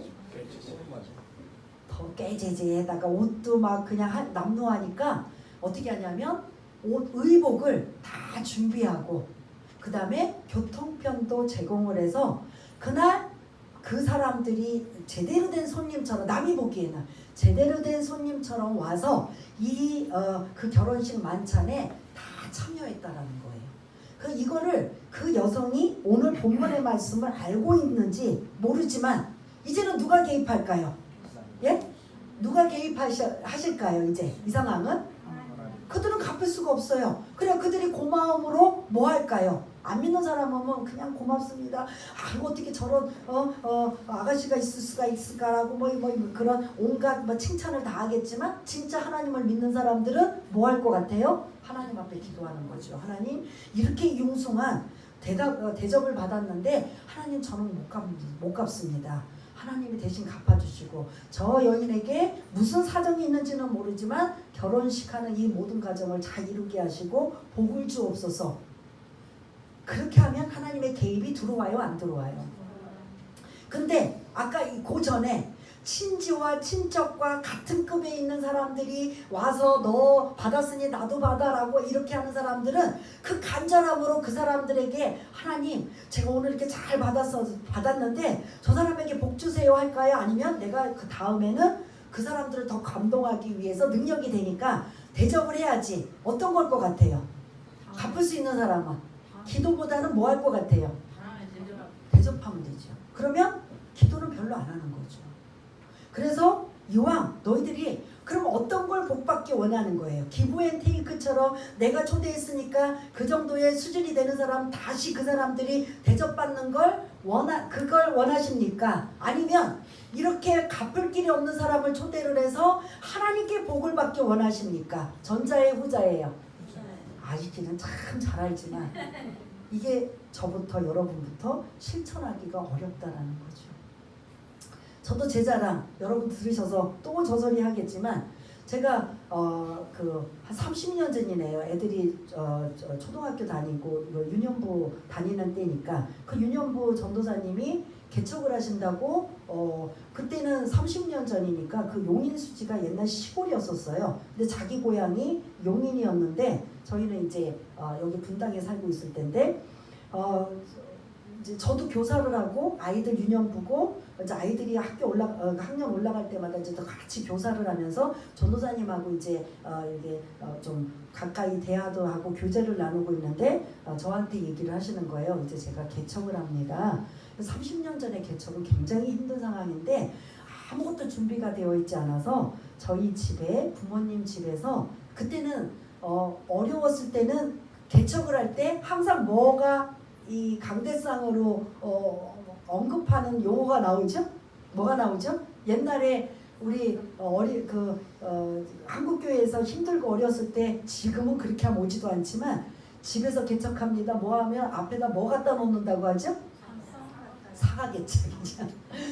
더 깨제제에다가 옷도 막 그냥 남루하니까 어떻게 하냐면 옷 의복을 다 준비하고 그 다음에 교통편도 제공을 해서 그날 그 사람들이 제대로 된 손님처럼 남이 보기에는 제대로 된 손님처럼 와서 그 결혼식 만찬에 다 참여했다라는 거예요. 이거를 그 여성이 오늘 본문의 말씀을 알고 있는지 모르지만 이제는 누가 개입할까요? 예? 누가 개입하실까요? 이제 이 상황은? 그들은 갚을 수가 없어요. 그래 그들이 고마움으로 뭐 할까요? 안 믿는 사람은 그냥 고맙습니다. 어떻게 저런 아가씨가 있을 수가 있을까라고 뭐 그런 온갖 칭찬을 다 하겠지만 진짜 하나님을 믿는 사람들은 뭐 할 것 같아요? 하나님 앞에 기도하는 거죠. 하나님 이렇게 융숭한 대접을 받았는데 하나님 저는 못 갚습니다. 하나님이 대신 갚아주시고 저 여인에게 무슨 사정이 있는지는 모르지만 결혼식하는 이 모든 과정을 잘 이루게 하시고 복을 주옵소서. 그렇게 하면 하나님의 개입이 들어와요, 안 들어와요? 근데 아까 그 전에 친지와 친척과 같은 급에 있는 사람들이 와서 너 받았으니 나도 받아라고 이렇게 하는 사람들은 그 간절함으로 그 사람들에게 하나님 제가 오늘 이렇게 잘 받았는데 저 사람에게 복 주세요 할까요? 아니면 내가 그 다음에는 그 사람들을 더 감동하기 위해서 능력이 되니까 대접을 해야지. 어떤 걸 것 같아요? 갚을 수 있는 사람은 기도보다는 뭐 할 것 같아요? 대접하면 되죠. 그러면 기도는 별로 안 하는 거죠. 그래서 이왕 너희들이 그럼 어떤 걸 복받기 원하는 거예요? 기브앤테이크처럼 내가 초대했으니까 그 정도의 수준이 되는 사람 다시 그 사람들이 대접받는 걸 그걸 원하십니까? 아니면 이렇게 갚을 길이 없는 사람을 초대를 해서 하나님께 복을 받기 원하십니까? 전자의 후자예요. 아직은 참 잘 알지만 이게 저부터 여러분부터 실천하기가 어렵다라는 거죠. 저도 제 자랑 여러분 들으셔서 또 저 소리 하겠지만 제가 한 30년 전이네요. 애들이 초등학교 다니고 유년부 다니는 때니까 그 유년부 전도사님이 개척을 하신다고 그때는 30년 전이니까 그 용인 수지가 옛날 시골이었었어요. 근데 자기 고향이 용인이었는데 저희는 이제 여기 분당에 살고 있을 때인데 이제 저도 교사를 하고 아이들 유년부고 이제 아이들이 학년 올라갈 때마다 이제 또 같이 교사를 하면서 전도사님하고 이제 이게 좀 가까이 대화도 하고 교제를 나누고 있는데 저한테 얘기를 하시는 거예요. 이제 제가 개척을 합니다. 30년 전에 개척은 굉장히 힘든 상황인데 아무것도 준비가 되어 있지 않아서 저희 집에 부모님 집에서 그때는 어려웠을 때는 개척을 할 때 항상 뭐가 이 강대상으로 언급하는 용어가 나오죠? 뭐가 나오죠? 옛날에 우리 한국교회에서 힘들고 어렸을 때 지금은 그렇게 하면 오지도 않지만 집에서 개척합니다. 뭐 하면 앞에다 뭐 갖다 놓는다고 하죠? 사과개짝이죠.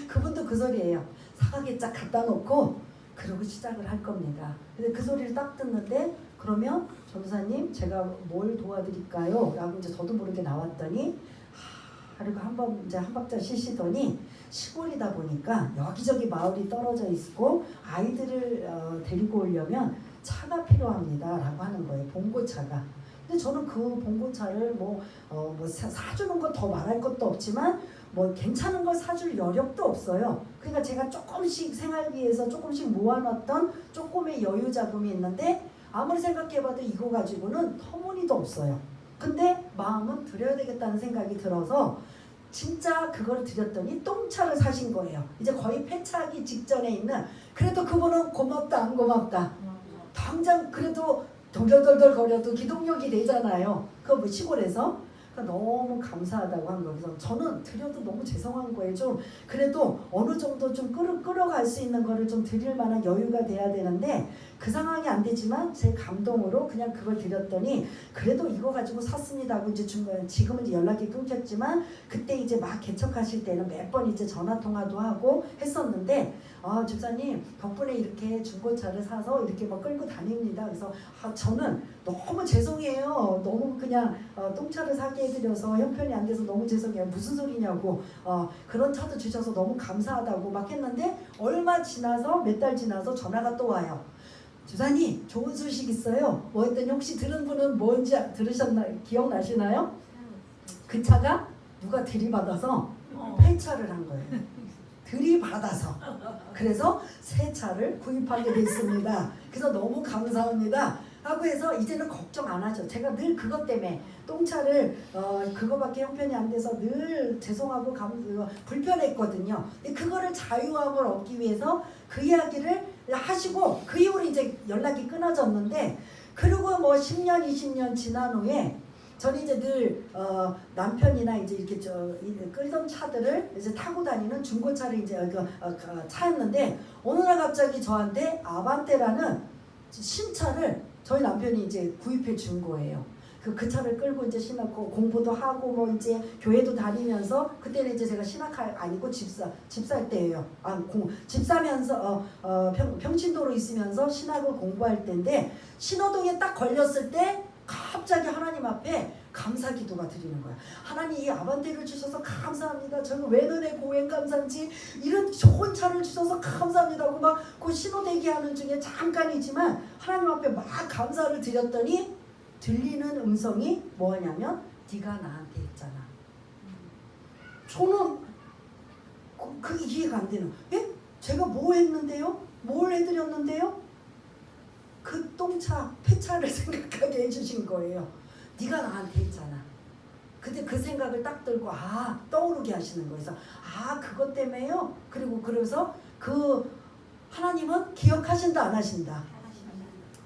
그분도 그 소리예요. 사과개짝 갖다 놓고 그러고 시작을 할 겁니다. 근데 그 소리를 딱 듣는데 그러면 전도사님 제가 뭘 도와드릴까요? 라고 이제 저도 모르게 나왔더니 그리고 한번 이제 한 박자 쉬시더니 시골이다 보니까 여기저기 마을이 떨어져 있고 아이들을 데리고 오려면 차가 필요합니다 라고 하는 거예요. 봉고차가. 근데 저는 그 봉고차를 사주는 거 더 말할 것도 없지만 뭐 괜찮은 걸 사줄 여력도 없어요. 그러니까 제가 조금씩 생활비에서 조금씩 모아놨던 조금의 여유 자금이 있는데 아무리 생각해봐도 이거 가지고는 터무니도 없어요. 근데 마음은 드려야 되겠다는 생각이 들어서 진짜 그걸 드렸더니 똥차를 사신 거예요. 이제 거의 폐차하기 직전에 있는. 그래도 그분은 고맙다 안 고맙다. 당장 그래도 덜덜덜덜 거려도 기동력이 되잖아요. 그 뭐 시골에서. 그러니까 너무 감사하다고 한 거예요. 그래서 저는 드려도 너무 죄송한 거예요. 좀 그래도 어느 정도 좀 끌어갈 수 있는 거를 좀 드릴 만한 여유가 돼야 되는데 그 상황이 안 되지만 제 감동으로 그냥 그걸 드렸더니 그래도 이거 가지고 샀습니다 하고 이제 지금은 이제 연락이 끊겼지만 그때 이제 막 개척하실 때는 몇 번 이제 전화 통화도 하고 했었는데 집사님 덕분에 이렇게 중고차를 사서 이렇게 막 끌고 다닙니다. 그래서 저는 너무 죄송해요. 너무 그냥 똥차를 사게 해드려서 형편이 안 돼서 너무 죄송해요. 무슨 소리냐고 그런 차도 주셔서 너무 감사하다고 막 했는데 얼마 지나서 몇 달 지나서 전화가 또 와요. 집사님 좋은 소식 있어요. 뭐 했더니 혹시 들은 분은 뭔지 기억나시나요? 그 차가 누가 들이받아서 폐차를 한 거예요. 들이받아서. 그래서 새 차를 구입하게 됐습니다. 그래서 너무 감사합니다 하고 해서 이제는 걱정 안 하죠. 제가 늘 그것 때문에 똥차를 그거밖에 형편이 안 돼서 늘 죄송하고 불편했거든요. 근데 그거를 자유함을 얻기 위해서 그 이야기를 하시고 그 이후로 이제 연락이 끊어졌는데 그리고 뭐 10년 20년 지난 후에 저는 이제 늘 남편이나 이제 이렇게 끌던 차들을 이제 타고 다니는 중고차를 이제 차였는데 어느 날 갑자기 저한테 아반떼라는 신차를 저희 남편이 이제 구입해 준 거예요. 그 차를 끌고 이제 신학고 공부도 하고 뭐 이제 교회도 다니면서 그때는 이제 제가 신학할 아니고 집살 때예요. 집 사면서 평신도로 있으면서 신학을 공부할 때인데 신호등에 딱 걸렸을 때 갑자기 하나님 앞에 감사 기도가 드리는 거야. 하나님 이 아반떼를 주셔서 감사합니다. 저는 외눈의 고행 감사인지 이런 좋은 차를 주셔서 감사합니다 하고 막 그 신호 대기하는 중에 잠깐이지만 하나님 앞에 막 감사를 드렸더니 들리는 음성이 뭐냐면 네가 나한테 했잖아. 저는 그 이해가 안 되는. 예? 제가 뭐 했는데요? 뭘 해드렸는데요? 그 똥차, 폐차를 생각하게 해주신 거예요. 네가 나한테 했잖아. 근데 그 생각을 딱 들고 떠오르게 하시는 거예요. 그래서 그것 때문에요. 그리고 그래서 그 하나님은 기억하신다 안 하신다.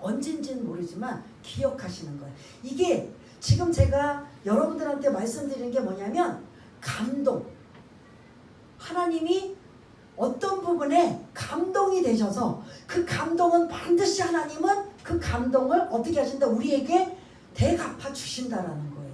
언젠지는 모르지만 기억하시는 거예요. 이게 지금 제가 여러분들한테 말씀드리는 게 뭐냐면 감동. 하나님이 어떤 부분에 감동이 되셔서 그 감동은 반드시 하나님은 그 감동을 어떻게 하신다? 우리에게 대갚아 주신다라는 거예요.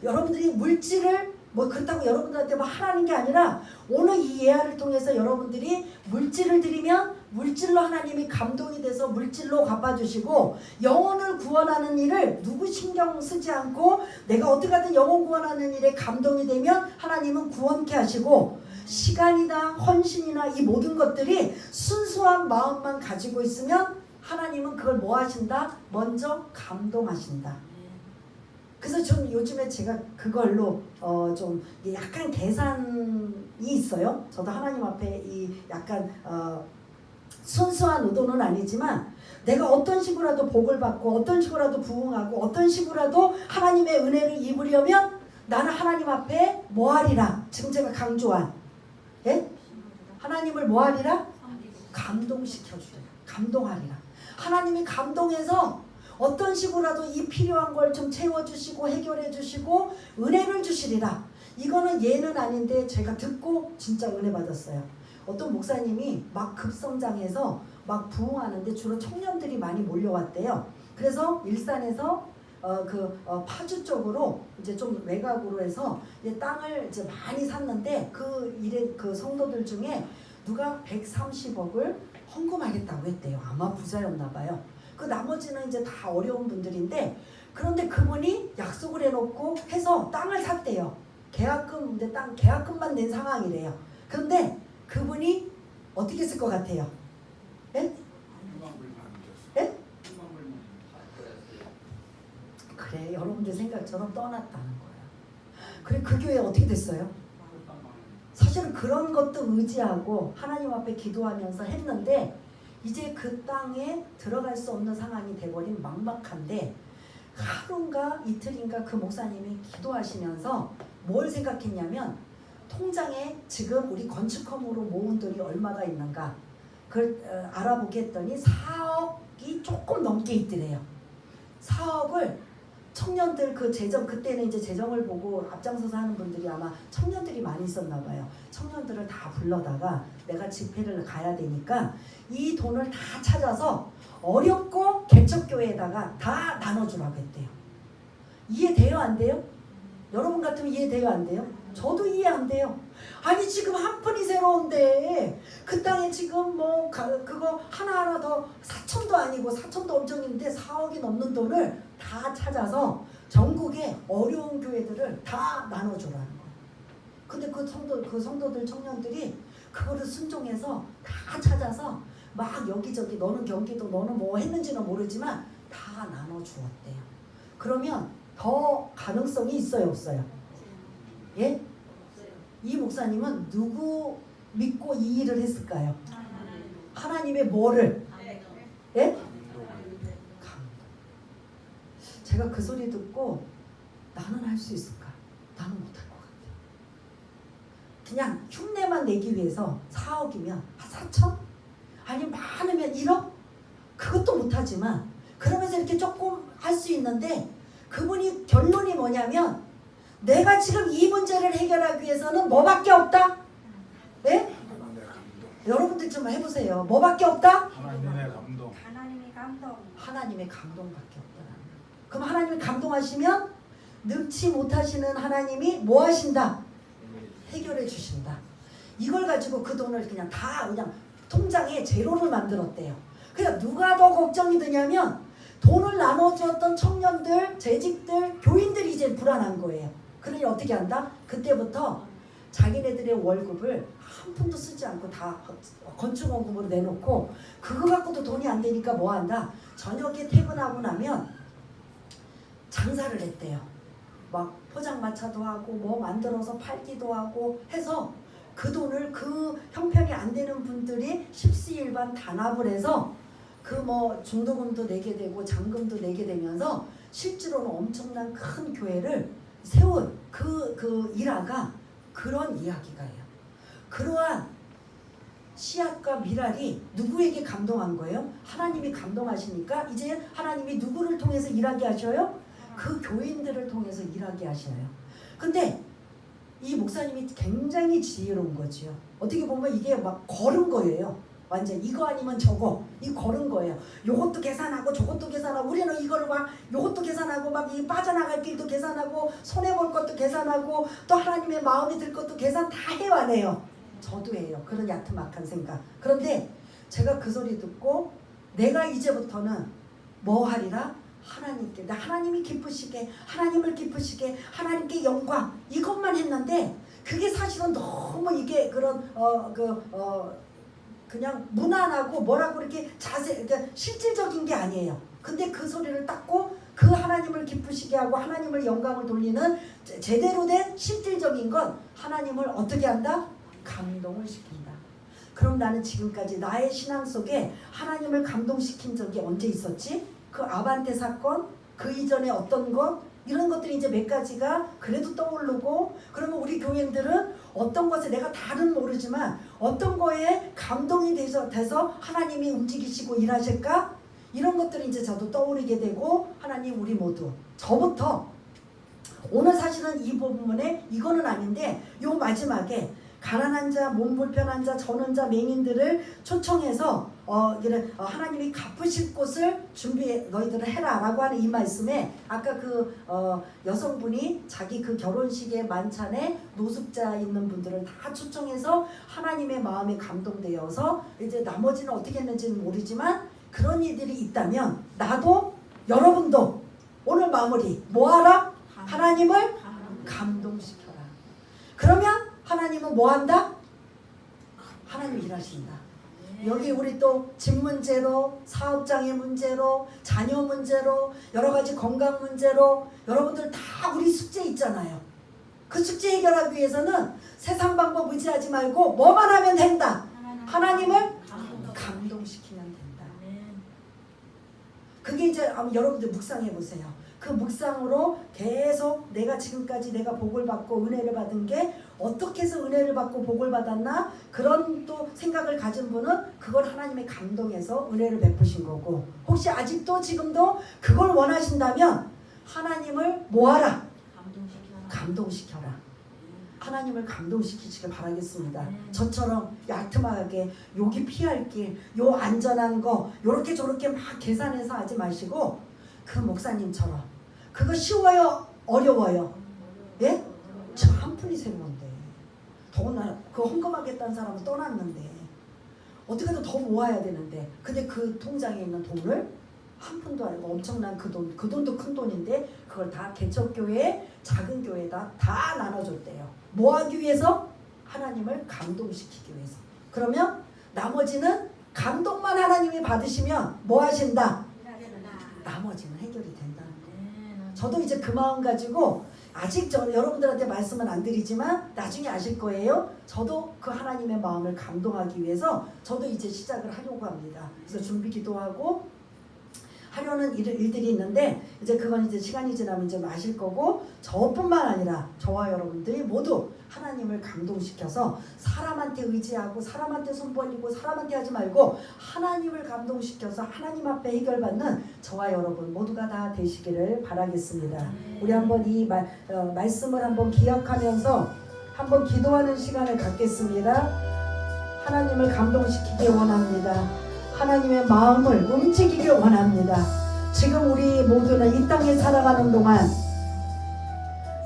여러분들이 물질을 뭐 그렇다고 여러분들한테 뭐 하라는 게 아니라 오늘 이 예화를 통해서 여러분들이 물질을 드리면 물질로 하나님이 감동이 돼서 물질로 갚아주시고 영혼을 구원하는 일을 누구 신경 쓰지 않고 내가 어떻게 하든 영혼 구원하는 일에 감동이 되면 하나님은 구원케 하시고 시간이나 헌신이나 이 모든 것들이 순수한 마음만 가지고 있으면 하나님은 그걸 뭐 하신다? 먼저 감동하신다. 그래서 좀 요즘에 제가 그걸로 좀 약간 계산이 있어요. 저도 하나님 앞에 이 약간 순수한 의도는 아니지만 내가 어떤 식으로라도 복을 받고 어떤 식으로라도 부흥하고 어떤 식으로라도 하나님의 은혜를 입으려면 나는 하나님 앞에 뭐하리라. 지금 제가 강조한 하나님을 뭐하리라? 감동시켜주리라. 감동하리라. 하나님이 감동해서 어떤 식으로라도 이 필요한 걸 좀 채워주시고 해결해 주시고 은혜를 주시리라. 이거는 예는 아닌데 제가 듣고 진짜 은혜 받았어요. 어떤 목사님이 막 급성장해서 막 부흥하는데 주로 청년들이 많이 몰려왔대요. 그래서 일산에서 파주 쪽으로 이제 좀 외곽으로 해서 이제 땅을 이제 많이 샀는데 그 성도들 중에 누가 130억을 헌금하겠다고 했대요. 아마 부자였나 봐요. 그 나머지는 이제 다 어려운 분들인데 그런데 그분이 약속을 해놓고 해서 땅을 샀대요. 계약금만 낸 상황이래요. 그런데 그분이 어떻게 했을 것 같아요? 예? 예? 그래, 여러분들 생각처럼 떠났다는 거예요. 그래, 그 교회 어떻게 됐어요? 사실은 그런 것도 의지하고 하나님 앞에 기도하면서 했는데 이제 그 땅에 들어갈 수 없는 상황이 돼버린 막막한데 하루인가 이틀인가 그 목사님이 기도하시면서 뭘 생각했냐면 통장에 지금 우리 건축허브로 모은 돈이 얼마가 있는가 그걸 알아보게 했더니 4억이 조금 넘게 있더래요. 4억을 청년들 그 재정 그때는 이제 재정을 보고 앞장서서 하는 분들이 아마 청년들이 많이 있었나 봐요. 청년들을 다 불러다가 내가 집회를 가야 되니까 이 돈을 다 찾아서 어렵고 개척교회에다가 다 나눠주라고 했대요. 이해돼요 안 돼요? 여러분 같으면 이해돼요 안 돼요? 저도 이해 안 돼요. 아니 지금 한 푼이 새로운데 그 땅에 지금 뭐 그거 하나하나 더 4천도 아니고 4천도 엄청 있는데 4억이 넘는 돈을 다 찾아서 전국의 어려운 교회들을 다 나눠주라는 거예요. 근데 그 성도들 청년들이 그거를 순종해서 다 찾아서 막 여기저기 너는 경기도 너는 뭐 했는지는 모르지만 다 나눠주었대요. 그러면 더 가능성이 있어요 없어요? 예? 이 목사님은 누구 믿고 이 일을 했을까요? 하나님의 뭐를? 예? 감동. 제가 그 소리 듣고 나는 할 수 있을까? 나는 못할 것 같아요. 그냥 흉내만 내기 위해서 4억이면 한 4천? 아니 많으면 1억? 그것도 못하지만 그러면서 이렇게 조금 할 수 있는데 그분이 결론이 뭐냐면 내가 지금 이 문제를 해결하기 위해서는 뭐밖에 없다? 예? 여러분들 좀 해보세요. 뭐밖에 없다? 하나님의 감동. 하나님의 감동. 하나님의 감동밖에 없다. 그럼 하나님이 감동하시면 늙지 못하시는 하나님이 뭐 하신다? 해결해 주신다. 이걸 가지고 그 돈을 그냥 다 그냥 통장에 제로를 만들었대요. 그러니까 누가 더 걱정이 드냐면 돈을 나눠주었던 청년들, 재직들, 교인들이 이제 불안한 거예요. 그러니 어떻게 한다? 그때부터 자기네들의 월급을 한 푼도 쓰지 않고 다 건축원금으로 내놓고 그거 갖고도 돈이 안 되니까 뭐 한다? 저녁에 퇴근하고 나면 장사를 했대요. 막 포장마차도 하고 뭐 만들어서 팔기도 하고 해서 그 돈을 그 형편이 안 되는 분들이 십시일반 단합을 해서 그 뭐 중도금도 내게 되고 잔금도 내게 되면서 실제로는 엄청난 큰 교회를 세운 그 일화가 그런 이야기가예요. 그러한 씨앗과 미랄이 누구에게 감동한 거예요? 하나님이 감동하시니까 이제 하나님이 누구를 통해서 일하게 하셔요? 그 교인들을 통해서 일하게 하셔요. 근데 이 목사님이 굉장히 지혜로운 거지요. 어떻게 보면 이게 막 걸은 거예요. 완전 이거 아니면 저거 이 걸은 거예요. 요것도 계산하고 저것도 계산하고 우리는 이걸 막 요것도 계산하고 막 이 빠져나갈 길도 계산하고 손해볼 것도 계산하고 또 하나님의 마음에 들 것도 계산 다 해와내요. 저도 해요. 그런 야트막한 생각. 그런데 제가 그 소리 듣고 내가 이제부터는 뭐 하리라? 하나님께 하나님이 기쁘시게 하나님을 기쁘시게 하나님께 영광 이것만 했는데 그게 사실은 너무 이게 그런 그냥 무난하고 뭐라고 이렇게 그러니까 실질적인 게 아니에요. 근데 그 소리를 닦고 그 하나님을 기쁘시게 하고 하나님을 영광을 돌리는 제대로 된 실질적인 건 하나님을 어떻게 한다? 감동을 시킨다. 그럼 나는 지금까지 나의 신앙 속에 하나님을 감동시킨 적이 언제 있었지? 그 아반떼 사건, 그 이전에 어떤 것 이런 것들이 이제 몇 가지가 그래도 떠오르고 그러면 우리 교인들은 어떤 것에 내가 다는 모르지만 어떤 거에 감동이 돼서 하나님이 움직이시고 일하실까? 이런 것들이 이제 저도 떠오르게 되고 하나님 우리 모두 저부터 오늘 사실은 이 부분에 이거는 아닌데 요 마지막에 가난한 자, 몸 불편한 자, 저는 자, 맹인들을 초청해서 하나님이 갚으실 곳을 준비해 너희들을 해라라고 하는 이 말씀에 아까 그 여성분이 자기 그 결혼식의 만찬에 노숙자 있는 분들을 다 초청해서 하나님의 마음에 감동되어서 이제 나머지는 어떻게 했는지는 모르지만 그런 이들이 있다면 나도 여러분도 오늘 마무리 뭐하라? 하나님을 감동시켜라. 그러면 하나님은 뭐한다? 하나님 일하신다. 여기 우리 또 집 문제로 사업장의 문제로 자녀 문제로 여러 가지 건강 문제로 여러분들 다 우리 숙제 있잖아요. 그 숙제 해결하기 위해서는 세상 방법 의지하지 말고 뭐만 하면 된다. 하나님을 감동시키면 된다. 이제 여러분들 묵상해 보세요. 그 묵상으로 계속 내가 지금까지 내가 복을 받고 은혜를 받은 게 어떻게 해서 은혜를 받고 복을 받았나 그런 또 생각을 가진 분은 그걸 하나님의 감동에서 은혜를 베푸신 거고, 혹시 아직도 지금도 그걸 원하신다면 하나님을 뭐하라? 감동시켜라. 하나님을 감동시키시길 바라겠습니다. 저처럼 얕음하게 여기 피할 길, 요 안전한 거 요렇게 저렇게 막 계산해서 하지 마시고 그 목사님처럼 그거 쉬워요? 어려워요? 예? 저 한 푼이 새로운데 더구나 그거 헌금하겠다는 사람은 떠났는데 어떻게든 더 모아야 되는데 근데 그 통장에 있는 돈을 한 푼도 아니고 엄청난 그 돈도 큰 돈인데 그걸 다 개척교회 작은 교회에다 다 나눠줬대요. 뭐 하기 위해서? 하나님을 감동시키기 위해서. 그러면 나머지는 감동만 하나님이 받으시면 뭐 하신다? 나머지는 해결이 된다는 거예요. 저도 이제 그 마음 가지고 아직 여러분들한테 말씀은 안 드리지만 나중에 아실 거예요. 저도 그 하나님의 마음을 감동하기 위해서 저도 이제 시작을 하려고 합니다. 그래서 준비 기도하고 하려는 일들이 있는데 이제 그건 이제 시간이 지나면 좀 아실 거고, 저뿐만 아니라 저와 여러분들이 모두 하나님을 감동시켜서 사람한테 의지하고 사람한테 손 벌리고 사람한테 하지 말고 하나님을 감동시켜서 하나님 앞에 해결받는 저와 여러분 모두가 다 되시기를 바라겠습니다. 우리 한번 이 말씀을 한번 기억하면서 한번 기도하는 시간을 갖겠습니다. 하나님을 감동시키기 원합니다. 하나님의 마음을 움직이길 원합니다. 지금 우리 모두는 이 땅에 살아가는 동안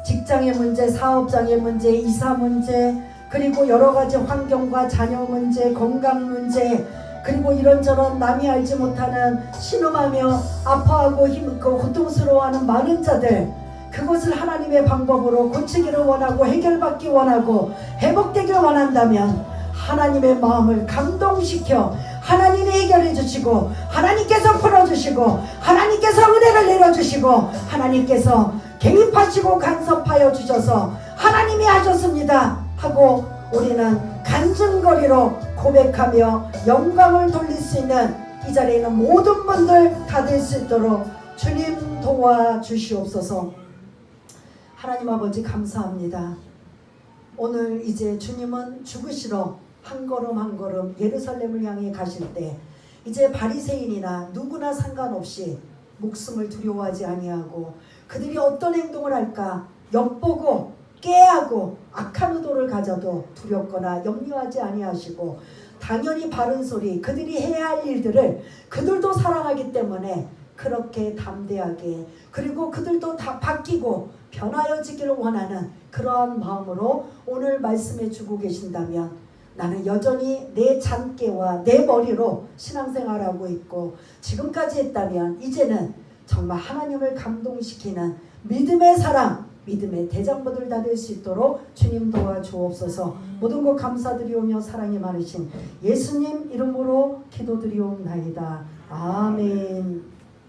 직장의 문제, 사업장의 문제, 이사 문제, 그리고 여러 가지 환경과 자녀 문제, 건강 문제, 그리고 이런저런 남이 알지 못하는 신음하며 아파하고 고통스러워하는 많은 자들, 그것을 하나님의 방법으로 고치기를 원하고 해결받기 원하고 회복되길 원한다면 하나님의 마음을 감동시켜 하나님이 해결해 주시고 하나님께서 풀어주시고 하나님께서 은혜를 내려주시고 하나님께서 개입하시고 간섭하여 주셔서 하나님이 하셨습니다 하고 우리는 간증거리로 고백하며 영광을 돌릴 수 있는 이 자리에 있는 모든 분들 다 될 수 있도록 주님 도와주시옵소서. 하나님 아버지 감사합니다. 오늘 이제 주님은 죽으시러 한 걸음 한 걸음 예루살렘을 향해 가실 때 이제 바리새인이나 누구나 상관없이 목숨을 두려워하지 아니하고 그들이 어떤 행동을 할까 엿보고 깨하고 악한 의도를 가져도 두렵거나 염려하지 아니하시고 당연히 바른 소리 그들이 해야 할 일들을 그들도 사랑하기 때문에 그렇게 담대하게 그리고 그들도 다 바뀌고 변화여지기를 원하는 그러한 마음으로 오늘 말씀해 주고 계신다면 나는 여전히 내 잔깨와 내 머리로 신앙생활하고 있고 지금까지 했다면 이제는 정말 하나님을 감동시키는 믿음의 사랑, 믿음의 대장부들 다 될 수 있도록 주님 도와주옵소서. 모든 것 감사드리오며 사랑이 많으신 예수님 이름으로 기도드리옵나이다. 아멘.